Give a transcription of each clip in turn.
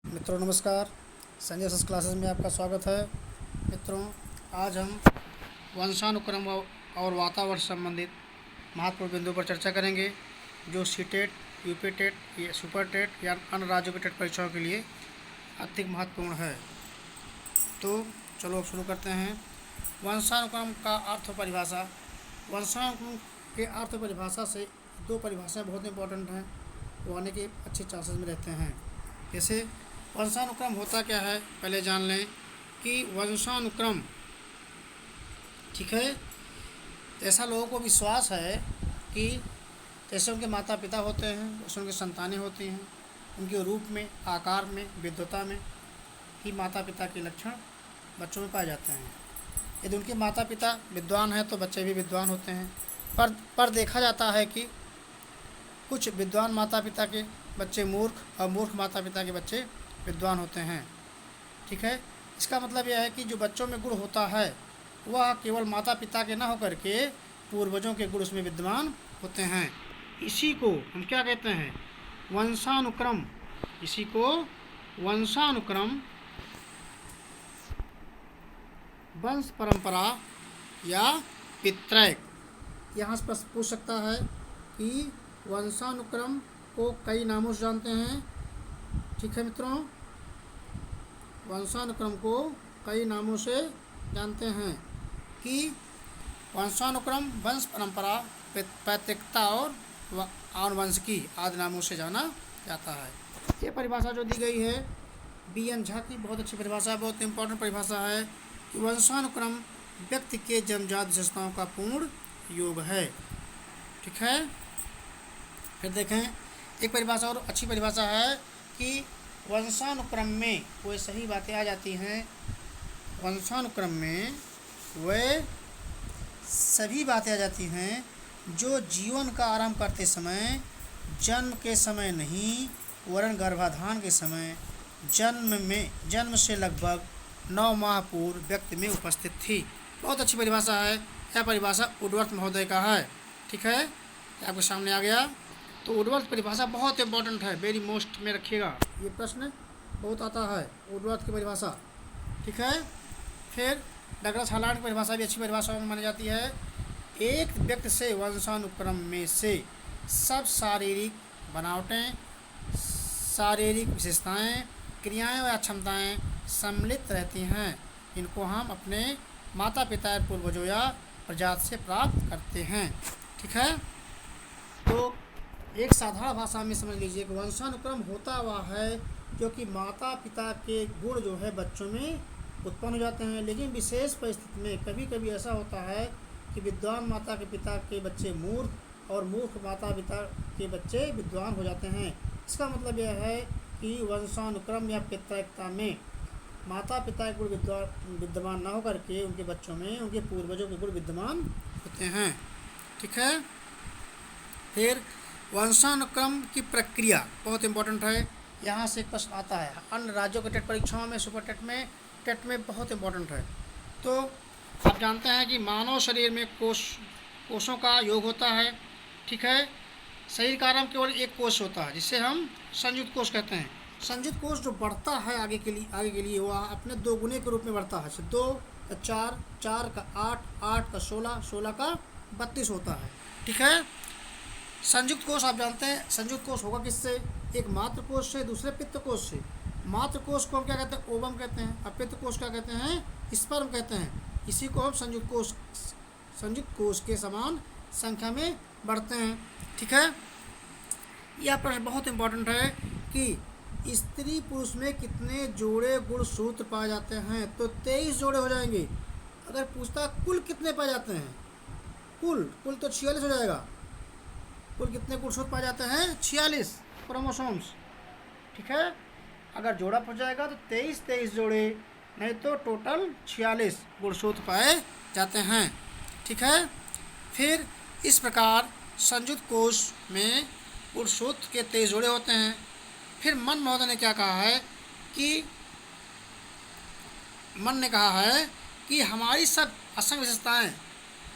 मित्रों नमस्कार। संजय सस क्लासेस में आपका स्वागत है। मित्रों, आज हम वंशानुक्रम और वातावरण संबंधित महत्वपूर्ण बिंदु पर चर्चा करेंगे जो सीटेट, यूपी टेट या सुपर टेट या अन्य राज्यों की टेट परीक्षाओं के लिए अधिक महत्वपूर्ण है। तो चलो अब शुरू करते हैं। वंशानुक्रम का अर्थ परिभाषा। वंशानुक्रम के अर्थ परिभाषा से दो परिभाषाएं बहुत इंपॉर्टेंट हैं, वो आने के अच्छे चांसेस में रहते हैं। जैसे वंशानुक्रम होता क्या है पहले जान लें कि वंशानुक्रम, ठीक है, ऐसा लोगों को विश्वास है कि जैसे उनके माता पिता होते हैं वैसे उनकी संतानें होती हैं। उनके रूप में, आकार में, विद्वता में ही माता पिता के लक्षण बच्चों में पाए जाते हैं। यदि उनके माता पिता विद्वान हैं तो बच्चे भी विद्वान होते हैं। पर देखा जाता है कि कुछ विद्वान माता पिता के बच्चे मूर्ख और मूर्ख माता पिता के बच्चे विद्वान होते हैं। ठीक है, इसका मतलब यह है कि जो बच्चों में गुण होता है वह केवल माता पिता के न होकर के पूर्वजों के गुण उसमें विद्यमान होते हैं। इसी को हम क्या कहते हैं? वंशानुक्रम। इसी को वंशानुक्रम, वंश परंपरा या पितृक। यहाँ से प्रश्न पूछ सकता है कि वंशानुक्रम को कई नामों से जानते हैं। ठीक है मित्रों, वंशानुक्रम को कई नामों से जानते हैं कि वंशानुक्रम वंश परंपरा, पैतृकता और आनुवंशिकी आदि नामों से जाना जाता है। ये परिभाषा जो दी गई है बी.एन. झा की बहुत अच्छी परिभाषा है, बहुत इंपॉर्टेंट परिभाषा है कि वंशानुक्रम व्यक्ति के जन्मजात विशेषताओं का पूर्ण योग है। ठीक है, फिर देखें एक परिभाषा और अच्छी परिभाषा है कि वंशानुक्रम में वे सही बातें आ जाती हैं। वंशानुक्रम में वे सभी बातें आ जाती हैं जो जीवन का आरंभ करते समय, जन्म के समय नहीं वरन गर्भाधान के समय, जन्म से लगभग 9 माह पूर्व व्यक्ति में उपस्थित थी। बहुत अच्छी परिभाषा है। यह परिभाषा वुडवर्थ महोदय का है। ठीक है, आपके सामने आ गया। तो वुडवर्थ परिभाषा बहुत इंपॉर्टेंट है, वेरी मोस्ट में रखिएगा, ये प्रश्न बहुत आता है वुडवर्थ की परिभाषा। ठीक है, फिर डगलस हालांड की परिभाषा भी अच्छी परिभाषा मानी जाती है। एक व्यक्ति से वंशानुक्रम में से सब शारीरिक बनावटें, शारीरिक विशेषताएं, क्रियाएं व क्षमताएं सम्मिलित रहती हैं। इनको हम अपने माता पिता या पूर्वजों या प्रजाति से प्राप्त करते हैं। ठीक है, तो एक साधारण भाषा में समझ लीजिए कि वंशानुक्रम होता हुआ है क्योंकि माता पिता के गुण जो है बच्चों में उत्पन्न हो जाते हैं। लेकिन विशेष परिस्थिति में कभी कभी ऐसा होता है कि विद्वान माता के पिता के बच्चे मूर्ख और मूर्ख माता पिता के बच्चे विद्वान हो जाते हैं। इसका मतलब यह है कि वंशानुक्रम या पितृकता में माता पिता के गुण विद्यमान न होकर के उनके बच्चों में उनके पूर्वजों के गुण विद्यमान होते हैं। ठीक है, फिर वंशानुक्रम की प्रक्रिया बहुत इंपॉर्टेंट है। यहाँ से एक प्रश्न आता है अन्य राज्यों के टेट परीक्षाओं में, सुपर टेट में बहुत इंपॉर्टेंट है। तो आप जानते हैं कि मानव शरीर में कोषों का योग होता है। ठीक है, शरीर का आरंभ केवल एक कोष होता है जिसे हम संयुक्त कोष कहते हैं। संयुक्त कोष जो बढ़ता है आगे के लिए वह अपने 2 गुने के रूप में बढ़ता है। 2 का 4, 4 का 8, 8 का 16, 16 का 32 होता है। ठीक है, संयुक्त कोष आप जानते हैं संयुक्त कोष होगा किससे? एक मातृ कोष से, दूसरे पित्त कोष से। मातृ कोष को हम क्या कहते हैं? ओवम कहते हैं। और पित्त कोष क्या कहते हैं? स्पर्म कहते हैं। इसी को हम संयुक्त कोष के समान संख्या में बढ़ते हैं। ठीक है, यह प्रश्न बहुत इंपॉर्टेंट है कि स्त्री पुरुष में कितने जोड़े गुणसूत्र पाए जाते हैं? तो 23 जोड़े हो जाएंगे। अगर पूछता कुल कितने पाए जाते हैं, कुल तो 46 हो जाएगा। कुल कितने गुणसूत्र पाए जाते हैं? 46 क्रोमोसोम्स। ठीक है, अगर जोड़ा पड़ जाएगा तो 23 जोड़े, नहीं तो टोटल 46 गुणसूत्र पाए जाते हैं। ठीक है, फिर इस प्रकार संयुक्त कोष में गुणसूत्र के 23 जोड़े होते हैं। फिर मन महोदय ने क्या कहा है कि हमारी सब असंख्य विशेषताएँ,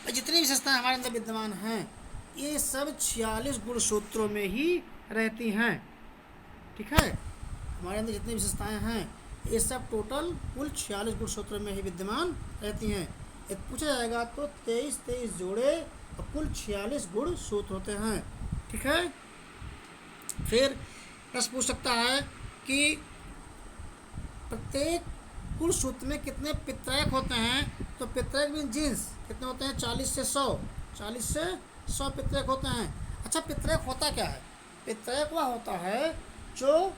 जितनी विशेषताएँ हमारे अंदर विद्यमान हैं ये सब 46 गुणसूत्रों में ही रहती हैं। ठीक है, हमारे अंदर जितनी विशेषताएं हैं ये सब टोटल कुल 46 गुणसूत्रों में ही विद्यमान रहती हैं। यदि पूछा जाएगा तो 23 जोड़े और कुल 46 गुणसूत्र होते हैं। ठीक है। फिर प्रश्न पूछ सकता है कि प्रत्येक कुल सूत्र में कितने पित्रयक होते हैं। तो पित्रयक मीन जीन्स कितने होते हैं? 40 से 100 पित्रयक होते हैं। अच्छा, पित्रयक होता क्या है? पित्रयक वह होता है जो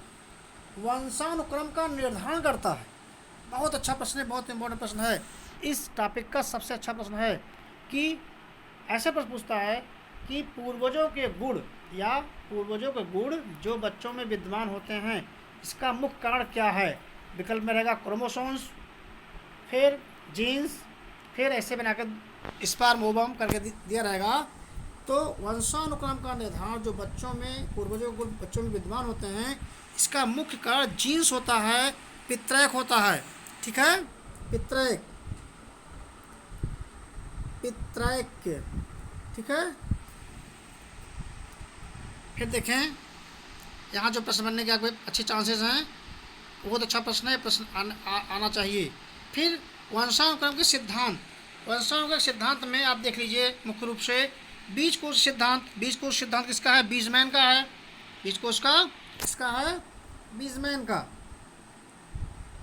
वंशानुक्रम का निर्धारण करता है। बहुत अच्छा प्रश्न है, बहुत इंपॉर्टेंट प्रश्न है। इस टॉपिक का सबसे अच्छा प्रश्न है कि ऐसे प्रश्न पूछता है कि पूर्वजों के गुण या पूर्वजों के गुण जो बच्चों में विद्यमान होते हैं इसका मुख्य कारण क्या है। विकल्प में रहेगा क्रोमोसोम्स, फिर जीन्स, फिर ऐसे बनाकर स्पर्म ओवम करके दिया रहेगा। तो वंशानुक्रम का निर्धारण जो बच्चों में पूर्वजों के गुण बच्चों में विद्यमान होते हैं इसका मुख्य कारण जीन्स होता है, पित्रयक होता है। ठीक है, पित्रयक। ठीक है। फिर देखें यहाँ जो प्रश्न बनने के अच्छे चांसेस हैं, बहुत अच्छा प्रश्न है, प्रश्न आना चाहिए। फिर वंशानुक्रम के सिद्धांत। वंशानुक्रम के सिद्धांत में आप देख लीजिए मुख्य रूप से बीजकोश सिद्धांत। बीजकोश सिद्धांत किसका है? बीजमैन का है। बीजकोश का किसका है? बीजमैन का।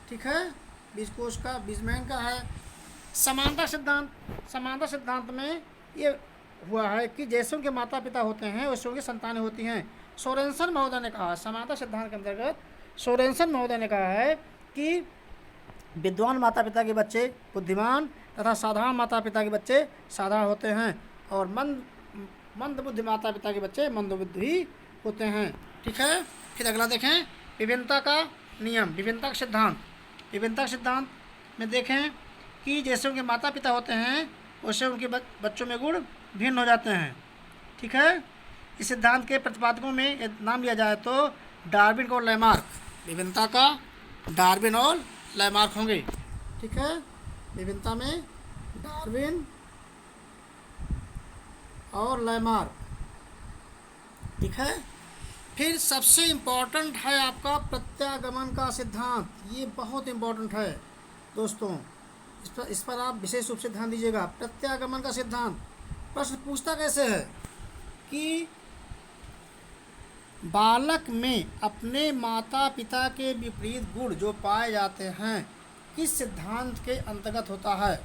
ठीक है, बीजकोश का बीजमैन का है। समानता सिद्धांत। समानता सिद्धांत में ये हुआ है कि जैसे उनके माता पिता होते हैं वैसे उनकी संतानें होती हैं। सोरेनसन महोदय ने कहा, समानता सिद्धांत के अंतर्गत सोरेनसन महोदय ने कहा है कि विद्वान माता पिता के बच्चे बुद्धिमान तथा साधारण माता पिता के बच्चे साधारण होते हैं और मंद बुद्धि माता पिता के बच्चे मंद बुद्धि होते हैं। ठीक है। फिर अगला देखें विभिन्नता का नियम, विभिन्नता का सिद्धांत। विभिन्नता सिद्धांत में देखें कि जैसे उनके माता पिता होते हैं वैसे उनके बच्चों में गुण भिन्न हो जाते हैं। ठीक है। इस सिद्धांत के प्रतिपादकों में नाम लिया जाए तो डार्विन और लैमार्क। विभिन्नता का डार्विन और लैमार्क होंगे। ठीक है, विभिन्नता में डार्विन और लैमार्क। ठीक है। फिर सबसे इम्पोर्टेंट है आपका प्रत्यागमन का सिद्धांत। ये बहुत इम्पोर्टेंट है दोस्तों, इस पर आप विशेष रूप से ध्यान दीजिएगा। प्रत्यागमन का सिद्धांत प्रश्न पूछता कैसे है कि बालक में अपने माता पिता के विपरीत गुण जो पाए जाते हैं किस सिद्धांत के अंतर्गत होता है।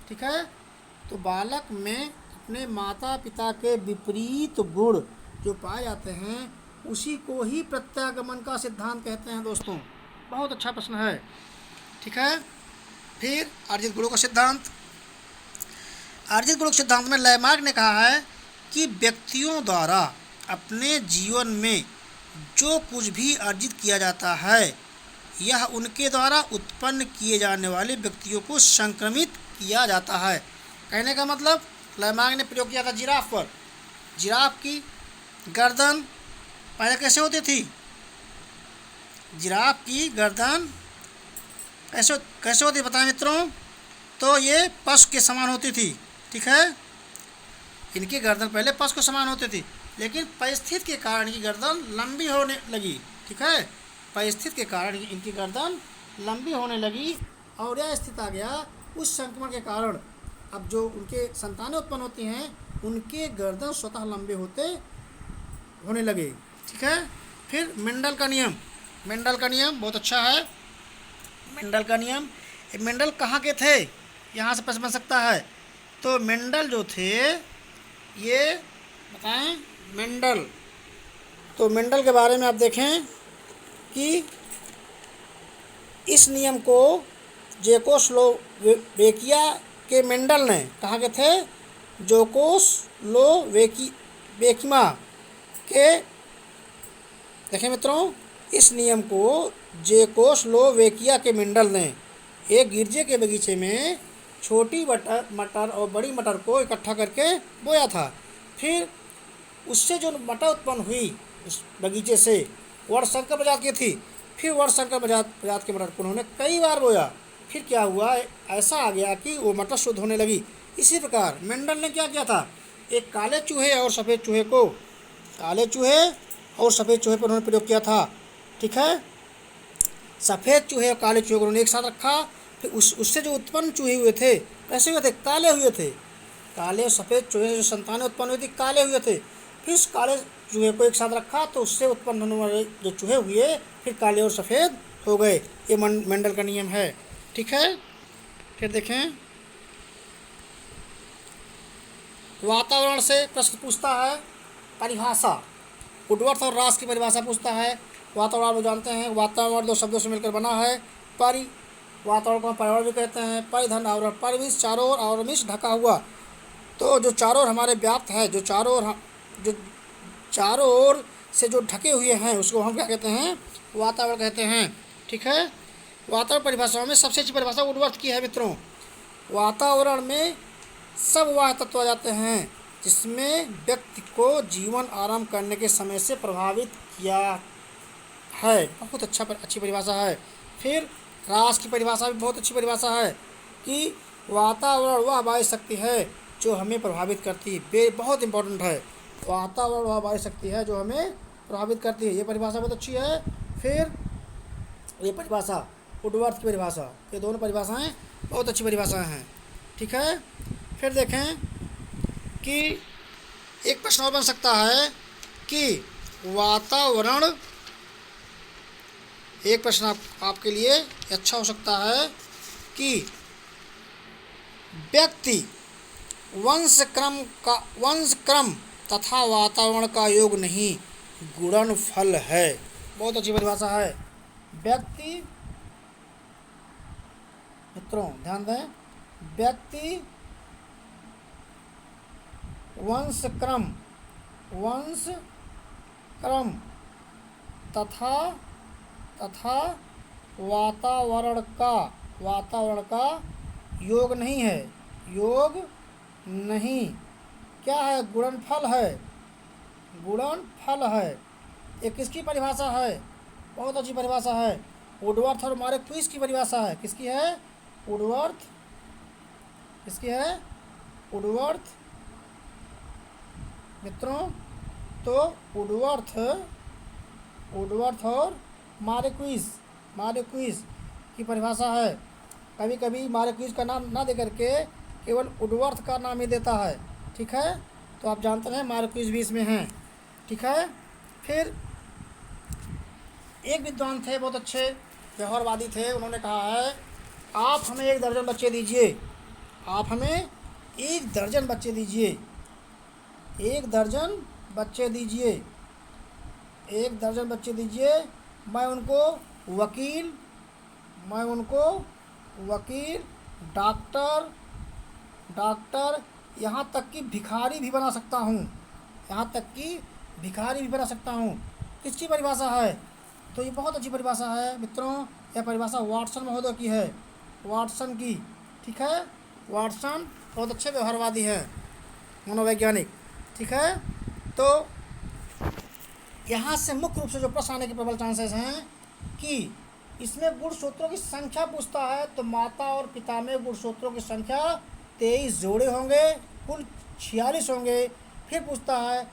ठीक है, तो बालक में अपने माता पिता के विपरीत गुण जो पाए जाते हैं उसी को ही प्रत्यागमन का सिद्धांत कहते हैं दोस्तों। बहुत अच्छा प्रश्न है। ठीक है। फिर अर्जित गुणों का सिद्धांत। अर्जित गुणों के सिद्धांत में लैमार्क ने कहा है कि व्यक्तियों द्वारा अपने जीवन में जो कुछ भी अर्जित किया जाता है यह उनके द्वारा उत्पन्न किए जाने वाले व्यक्तियों को संक्रमित किया जाता है। कहने का मतलब लैमार्क ने प्रयोग किया था जिराफ पर। जिराफ की गर्दन पहले कैसे होती थी? जिराफ की गर्दन कैसे होती बताएं मित्रों? तो ये पशु के समान होती थी। ठीक है, इनकी गर्दन पहले पशु के समान होती थी लेकिन परिस्थिति के कारण इनकी गर्दन लंबी होने लगी। ठीक है, परिस्थिति के कारण इनकी गर्दन लंबी होने लगी और यह स्थिति आ गया उस संक्रमण के कारण अब जो उनके संतानें उत्पन्न होती हैं उनके गर्दन स्वतः लंबे होने लगे। ठीक है। फिर मेंडल का नियम। मेंडल का नियम बहुत अच्छा है। मेंडल का नियम, मेंडल कहाँ के थे? यहाँ से प्रश्न बन सकता है। तो मेंडल जो थे ये बताएं मेंडल। तो मेंडल के बारे में आप देखें कि इस नियम को जेकोस्लोवेकिया के मेंडल ने कहाँ के थे? जेकोस्लोवेकिया के। देखें मित्रों, इस नियम को जेकोस्लोवेकिया के मेंडल ने एक गिरजे के बगीचे में छोटी मटर और बड़ी मटर को इकट्ठा करके बोया था। फिर उससे जो मटर उत्पन्न हुई उस बगीचे से वर्णशंकर प्रजाति की थी। फिर वर्णशंकर प्रजाति के मटर को उन्होंने कई बार बोया। फिर क्या हुआ, ऐसा आ गया कि वो मटर शुद्ध होने लगी। इसी प्रकार मेंडल ने क्या किया था, एक काले चूहे और सफ़ेद चूहे पर उन्होंने प्रयोग किया था। ठीक है, सफ़ेद चूहे और काले चूहे को उन्होंने एक साथ रखा, फिर उससे जो उत्पन्न चूहे हुए थे कैसे हुए थे, काले हुए थे। काले और सफ़ेद चूहे से जो संतानें उत्पन्न हुई थी काले हुए थे, फिर उस काले चूहे को एक साथ रखा तो उससे उत्पन्न होने वाले जो चूहे हुए फिर काले और सफ़ेद हो गए। ये मेंडल का नियम है। ठीक है, फिर देखें, वातावरण से प्रश्न पूछता है, परिभाषा, वुडवर्थ और रास की परिभाषा पूछता है। वातावरण आप जानते हैं, वातावरण दो शब्दों से मिलकर बना है। वातावरण को पर्यावरण भी कहते हैं। परिधन आवरण, परिवेश चारों ओर आवरण से ढका हुआ, तो जो चारों ओर हमारे व्याप्त है, जो चारों ओर से जो ढके हुए हैं उसको हम क्या कहते हैं, वातावरण कहते हैं। ठीक है, वातावरण परिभाषाओं में सबसे अच्छी परिभाषा वुडवर्थ की है मित्रों। वातावरण में सब वह तत्व आ जाते हैं जिसमें व्यक्ति को जीवन आरंभ करने के समय से प्रभावित किया है। बहुत अच्छी परिभाषा है। फिर रास की परिभाषा भी बहुत अच्छी परिभाषा है कि वातावरण वह बाह्य शक्ति है जो हमें प्रभावित करती है। बहुत इंपॉर्टेंट है, वातावरण वह बाह्य शक्ति है जो हमें प्रभावित करती है। ये परिभाषा बहुत अच्छी है। फिर ये परिभाषा वुडवर्थ की परिभाषा, ये दोनों परिभाषाएं बहुत अच्छी परिभाषाएं हैं। ठीक है, फिर देखें कि एक प्रश्न और बन सकता है कि वातावरण, एक प्रश्न आपके लिए अच्छा हो सकता है कि व्यक्ति वंश क्रम तथा वातावरण का योग नहीं, गुणनफल है। बहुत अच्छी परिभाषा है। व्यक्ति, मित्रों ध्यान दें, व्यक्ति वंश क्रम तथा वातावरण का योग नहीं है, योग नहीं, क्या है, गुणनफल है। ये किसकी परिभाषा है, बहुत अच्छी परिभाषा है, वुडवर्थ और मार्क्वेस की परिभाषा है। किसकी है, वुडवर्थ, किसकी है, वुडवर्थ मित्रों। तो वुडवर्थ और मार्क्वेस की परिभाषा है। कभी कभी मार्क्वेस का नाम ना दे करके केवल वुडवर्थ का नाम ही देता है। ठीक है, तो आप जानते हैं मार्क्वेस भी इसमें हैं। ठीक है, फिर एक विद्वान थे, बहुत अच्छे व्यवहारवादी थे, उन्होंने कहा है आप हमें 1 दर्जन बच्चे दीजिए, आप हमें 1 दर्जन बच्चे दीजिए, 1 दर्जन बच्चे दीजिए, 1 दर्जन बच्चे दीजिए, मैं उनको वकील, डॉक्टर, यहाँ तक कि भिखारी भी बना सकता हूँ। किसकी परिभाषा है, तो ये बहुत अच्छी परिभाषा है मित्रों। यह परिभाषा वाटसन महोदय की है, वाटसन की। ठीक है, वाटसन बहुत अच्छे व्यवहारवादी हैं, मनोवैज्ञानिक। ठीक है, तो यहाँ से मुख्य रूप से जो प्रश्न आने के प्रबल चांसेस हैं कि इसमें गुणसूत्रों की संख्या पूछता है, तो माता और पिता में गुणसूत्रों की संख्या 23 जोड़े होंगे, कुल 46 होंगे। फिर पूछता है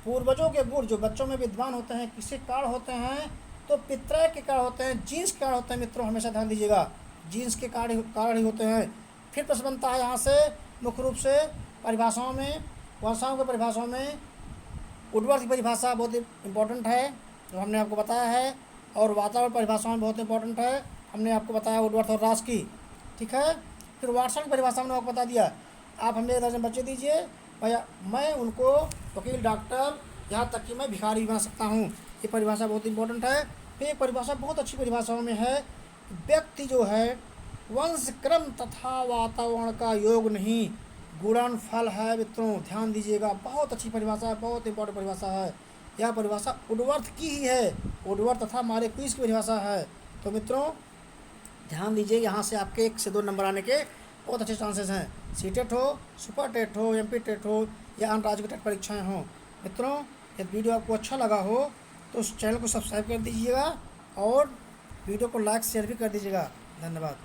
पूर्वजों के गुण जो बच्चों में विद्वान होते हैं किसके कारण होते हैं, तो पितृ के कारण होते हैं, जीन्स के कारण होते हैं। मित्रों हमेशा ध्यान दीजिएगा, जीन्स के कारण ही होते हैं। फिर प्रश्न बनता है यहाँ से मुख्य रूप से परिभाषाओं में, वंशाओं की परिभाषाओं में वुडवर्थ की परिभाषा बहुत इंपॉर्टेंट है जो हमने आपको बताया है, और वातावरण परिभाषाओं में बहुत इंपॉर्टेंट है, हमने आपको बताया वुडवर्थ और रास की। ठीक है, फिर वाटसन की परिभाषा हमने आपको बता दिया, आप हमें 1 दर्जन बच्चे दीजिए भैया, मैं उनको वकील, डॉक्टर, यहाँ तक कि मैं भिखारी भी बना सकता हूँ। ये परिभाषा बहुत इंपॉर्टेंट है। फिर एक परिभाषा बहुत अच्छी परिभाषाओं में है, व्यक्ति जो है वंश क्रम तथा वातावरण का योग नहीं, गुणनफल है। मित्रों ध्यान दीजिएगा, बहुत अच्छी परिभाषा है, बहुत इंपॉर्टेंट परिभाषा है। यह परिभाषा वुडवर्थ की ही है, वुडवर्थ तथा मार्क्वेस की परिभाषा है। तो मित्रों ध्यान दीजिए, यहाँ से आपके 1 से 2 नंबर आने के बहुत अच्छे चांसेस हैं। सीटेट हो, सुपर टेट हो, MP टेट हो या अन्य राज्य की टेट परीक्षाएँ हों। मित्रों यदि वीडियो आपको अच्छा लगा हो तो उस चैनल को सब्सक्राइब कर दीजिएगा और वीडियो को लाइक शेयर भी कर दीजिएगा। धन्यवाद।